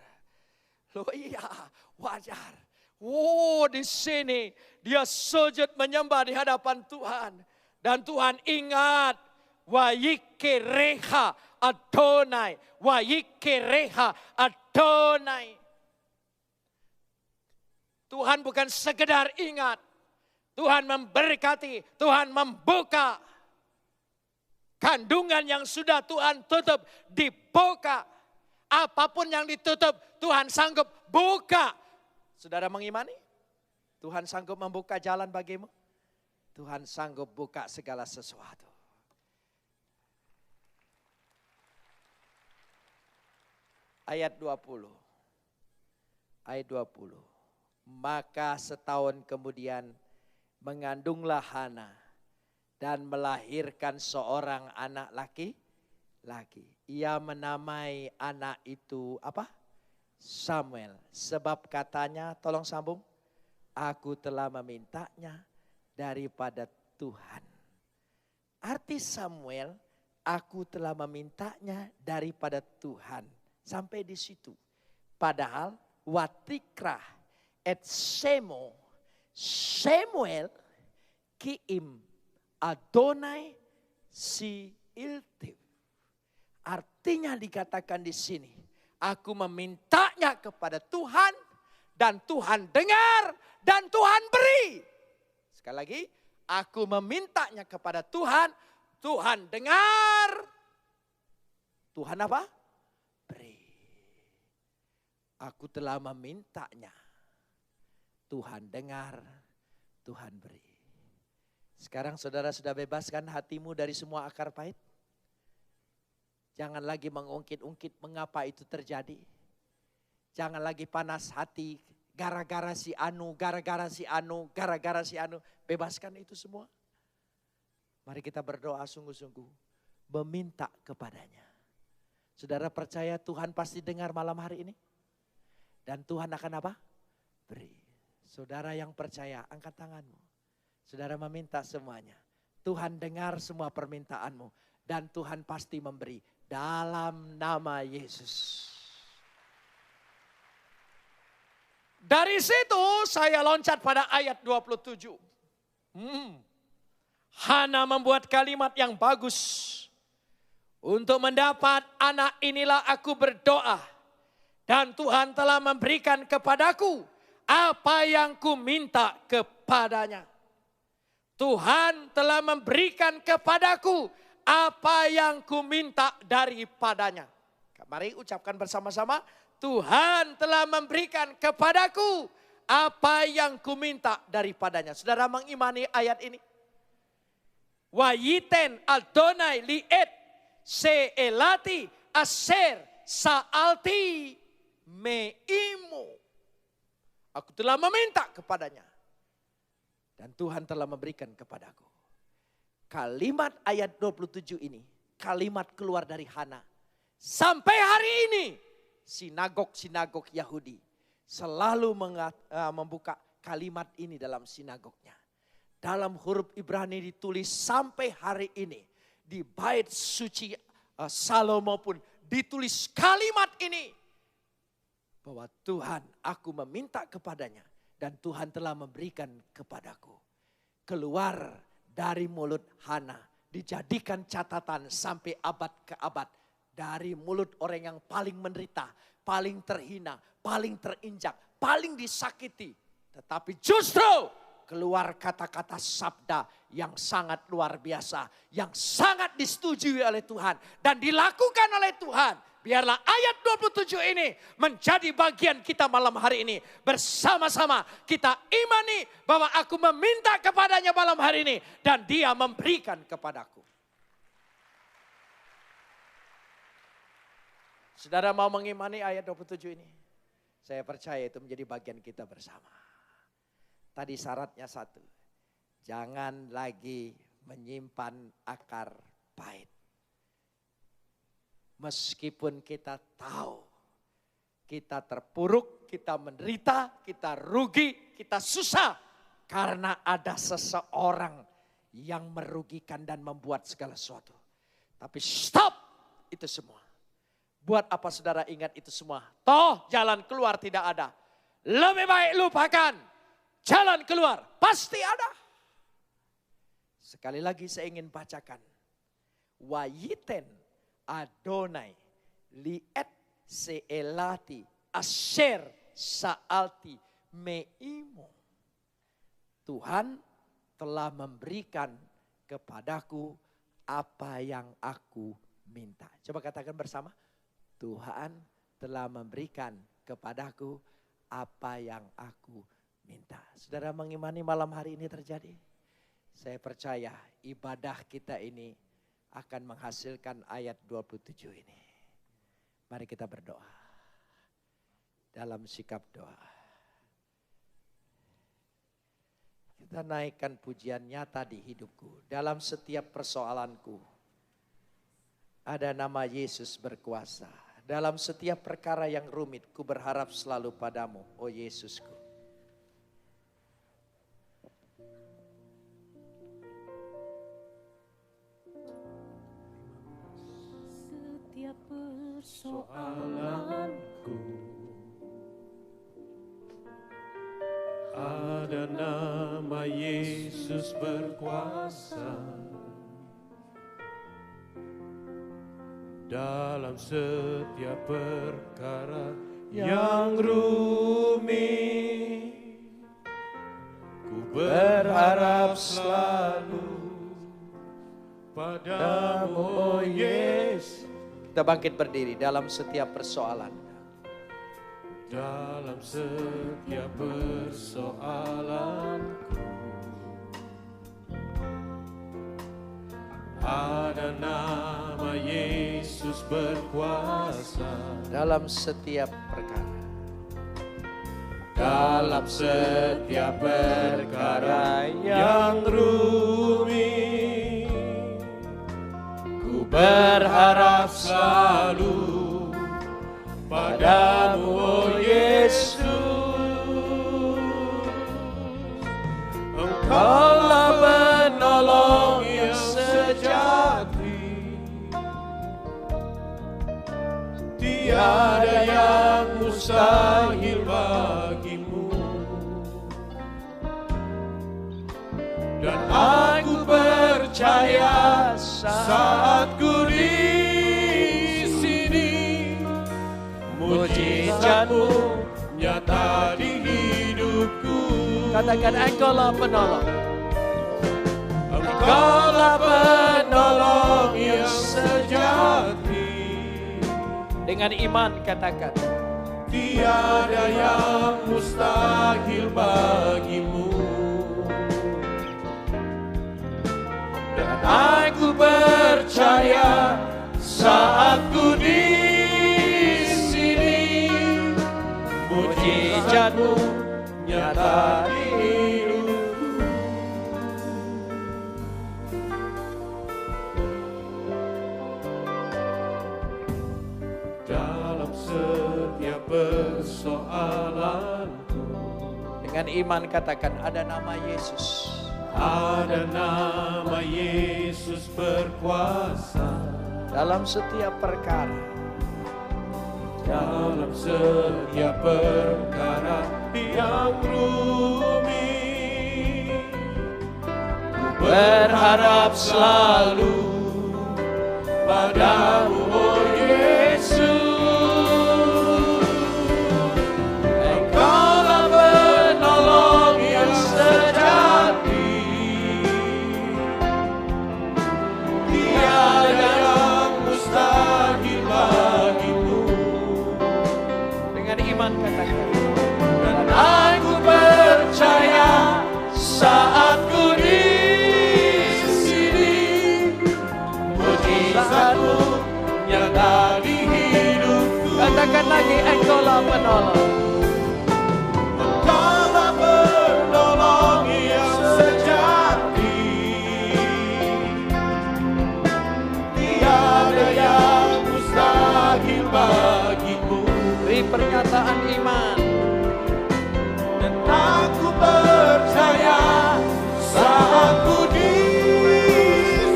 Loh iya, wajar. Oh, di sini dia sujud menyembah di hadapan Tuhan. Dan Tuhan ingat, Wayikereha Adonai, Wayikereha Adonai. Tuhan bukan sekedar ingat, Tuhan memberkati, Tuhan membuka kandungan yang sudah Tuhan tutup, dibuka. Apapun yang ditutup, Tuhan sanggup buka. Saudara mengimani? Tuhan sanggup membuka jalan bagimu? Tuhan sanggup buka segala sesuatu. Ayat 20. Ayat 20. Maka setahun kemudian mengandunglah Hana dan melahirkan seorang anak laki-laki. Ia menamai anak itu apa? Samuel. Sebab katanya, tolong sambung. Aku telah memintanya daripada Tuhan. Arti Samuel, aku telah memintanya daripada Tuhan. Sampai di situ. Padahal watikrah et semo Samuel kiim Adonai si iltiv. Artinya dikatakan di sini, aku memintanya kepada Tuhan dan Tuhan dengar dan Tuhan beri. Sekali lagi, aku memintanya kepada Tuhan, Tuhan dengar, Tuhan apa? Beri. Aku telah memintanya, Tuhan dengar, Tuhan beri. Sekarang saudara sudah bebaskan hatimu dari semua akar pahit? Jangan lagi mengungkit-ungkit mengapa itu terjadi. Jangan lagi panas hati gara-gara si anu, gara-gara si anu, gara-gara si anu. Bebaskan itu semua. Mari kita berdoa sungguh-sungguh. Meminta kepadanya. Saudara percaya Tuhan pasti dengar malam hari ini? Dan Tuhan akan apa? Beri. Saudara yang percaya, angkat tanganmu. Saudara meminta semuanya. Tuhan dengar semua permintaanmu. Dan Tuhan pasti memberi. Dalam nama Yesus. Dari situ saya loncat pada ayat 27. Hana membuat kalimat yang bagus. Untuk mendapat anak inilah aku berdoa. Dan Tuhan telah memberikan kepadaku apa yang ku minta kepadanya. Tuhan telah memberikan kepadaku apa yang ku minta daripadanya. Mari ucapkan bersama-sama. Tuhan telah memberikan kepadaku apa yang ku minta daripadanya. Saudara mengimani ayat ini? Wayiten Adonai liet seelati aser saalti meimu. Aku telah meminta kepadanya. Dan Tuhan telah memberikan kepadaku. Kalimat ayat 27 ini, kalimat keluar dari Hana. Sampai hari ini, sinagog-sinagog Yahudi selalu membuka kalimat ini dalam sinagognya. Dalam huruf Ibrani ditulis sampai hari ini. Di bait suci Salomo pun ditulis kalimat ini. Bahwa Tuhan, aku meminta kepadanya. Dan Tuhan telah memberikan kepadaku. Keluar dari mulut Hana. Dijadikan catatan sampai abad ke abad. Dari mulut orang yang paling menderita. Paling terhina. Paling terinjak. Paling disakiti. Tetapi justru keluar kata-kata sabda yang sangat luar biasa. Yang sangat disetujui oleh Tuhan. Dan dilakukan oleh Tuhan. Biarlah ayat 27 ini menjadi bagian kita malam hari ini. Bersama-sama kita imani bahwa aku meminta kepadanya malam hari ini. Dan dia memberikan kepadaku. Saudara mau mengimani ayat 27 ini? Saya percaya itu menjadi bagian kita bersama. Tadi syaratnya satu. Jangan lagi menyimpan akar pahit. Meskipun kita tahu, kita terpuruk, kita menderita, kita rugi, kita susah. Karena ada seseorang yang merugikan dan membuat segala sesuatu. Tapi stop itu semua. Buat apa saudara ingat itu semua? Toh jalan keluar tidak ada. Lebih baik lupakan. Jalan keluar pasti ada. Sekali lagi saya ingin bacakan. Wayiten Adonai liet seelati asher saalti meimo. Tuhan telah memberikan kepadaku apa yang aku minta. Coba katakan bersama. Tuhan telah memberikan kepadaku apa yang aku minta. Saudara mengimani malam hari ini terjadi? Saya percaya ibadah kita ini akan menghasilkan ayat 27 ini. Mari kita berdoa. Dalam sikap doa. Kita naikkan pujian nyata di hidupku. Dalam setiap persoalanku. Ada nama Yesus berkuasa. Dalam setiap perkara yang rumit, ku berharap selalu padamu, oh Yesusku. Setiap persoalanku ada nama Yesus berkuasa. Dalam setiap perkara yang rumit, ku berharap selalu padamu, oh Yesus. Kita bangkit berdiri dalam setiap persoalan. Dalam setiap persoalanku ada nama Yesus berkuasa. Dalam setiap perkara. Dalam setiap perkara yang rumit, ku berharap selalu padamu, oh Yesus. Engkaulah penolong yang sejati, tiada yang mustahil bagimu. Dan aku percaya saat ku di sini, mujizatmu nyata di hidupku. Katakan engkaulah penolong. Engkaulah penolong yang sejati. Dengan iman katakan. Tiada yang mustahil bagimu. Dan aku percaya saat ku di sini, mujizatmu nyata di hidupku. Dalam setiap persoalanku, Dengan iman katakan ada nama Yesus. ada nama Yesus berkuasa. Dalam setiap perkara. Dalam setiap perkara yang rumit, ku berharap selalu padamu, oh Yesus. Engkaulah penolong yang sejati, tiada yang mustahil bagimu. Dengan iman katakan. Dan aku percaya saat ku di sini, mujizatmu nyata di hidupku. Katakan lagi engkaulah penolong. Engkaulah penolong yang sejati, tiada yang mustahil bagimu. Beri pernyataan iman. Dan aku percaya saat ku di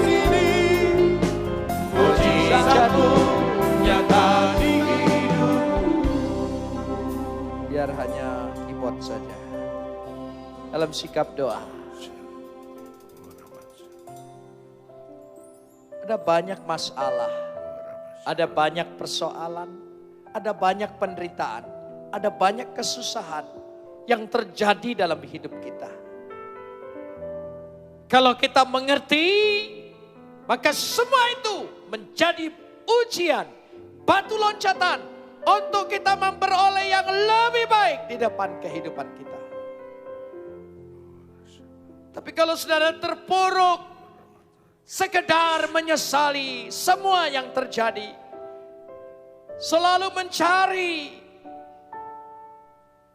sini, mujizatmu nyata di hidupku. Biar hanya spot saja. Dalam sikap doa. Ada banyak masalah, ada banyak persoalan, ada banyak penderitaan, ada banyak kesusahan yang terjadi dalam hidup kita. Kalau kita mengerti, maka semua itu menjadi ujian, batu loncatan untuk kita memperoleh yang lebih baik di depan kehidupan kita. Tapi kalau saudara terpuruk, sekedar menyesali semua yang terjadi, selalu mencari,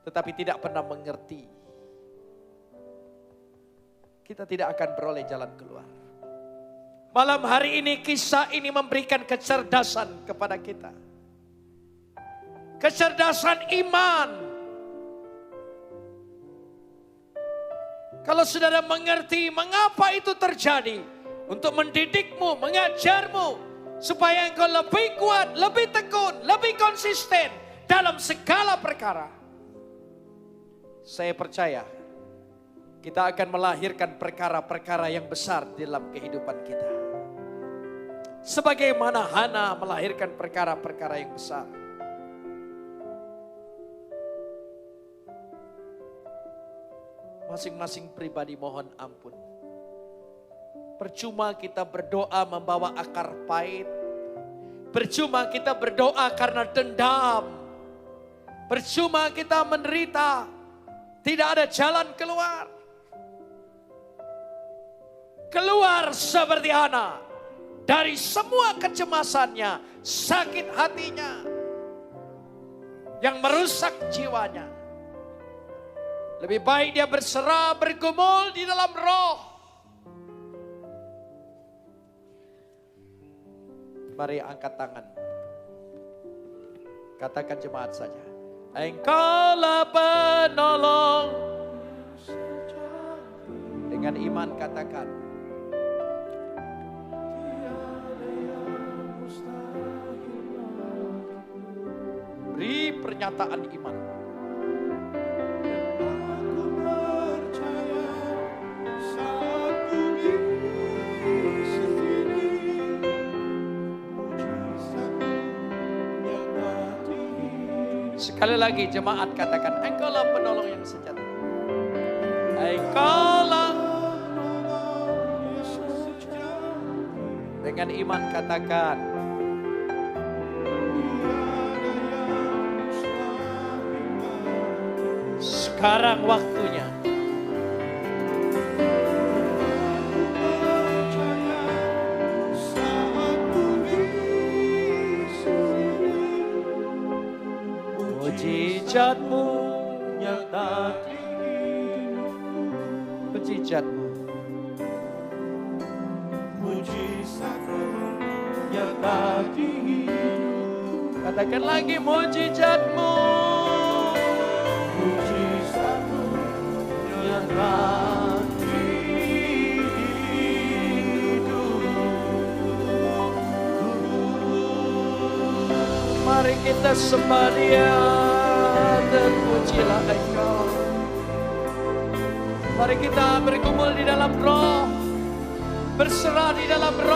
tetapi tidak pernah mengerti, kita tidak akan beroleh jalan keluar. Malam hari ini kisah ini memberikan kecerdasan kepada kita. Kecerdasan iman. Kalau saudara mengerti mengapa itu terjadi, untuk mendidikmu, mengajarmu, supaya engkau lebih kuat, lebih tekun, lebih konsisten dalam segala perkara. Saya percaya kita akan melahirkan perkara-perkara yang besar dalam kehidupan kita. Sebagaimana Hana melahirkan perkara-perkara yang besar. Masing-masing pribadi mohon ampun. Percuma kita berdoa membawa akar pahit. Percuma kita berdoa karena dendam. Percuma kita menderita. Tidak ada jalan keluar. Keluar seperti Hana. Dari semua kecemasannya, sakit hatinya. Yang merusak jiwanya. Lebih baik dia berserah, bergumul di dalam roh. Mari angkat tangan. Katakan jemaat saja. Engkaulah penolong. Dengan iman katakan. Beri pernyataan iman. Sekali lagi jemaat katakan, engkaulah penolong yang sejati. Engkaulah. Dengan iman katakan. Sekarang waktunya. Mujizatmu nyata di hidupku. Mujizatmu. Mujizatmu nyata di hidupku. Katakan lagi mujizatmu. Mujizatmu nyata di hidupku. Mari kita sembah Dia. Terpujilah Engkau. Mari kita bergumul di dalam roh, berserah di dalam roh.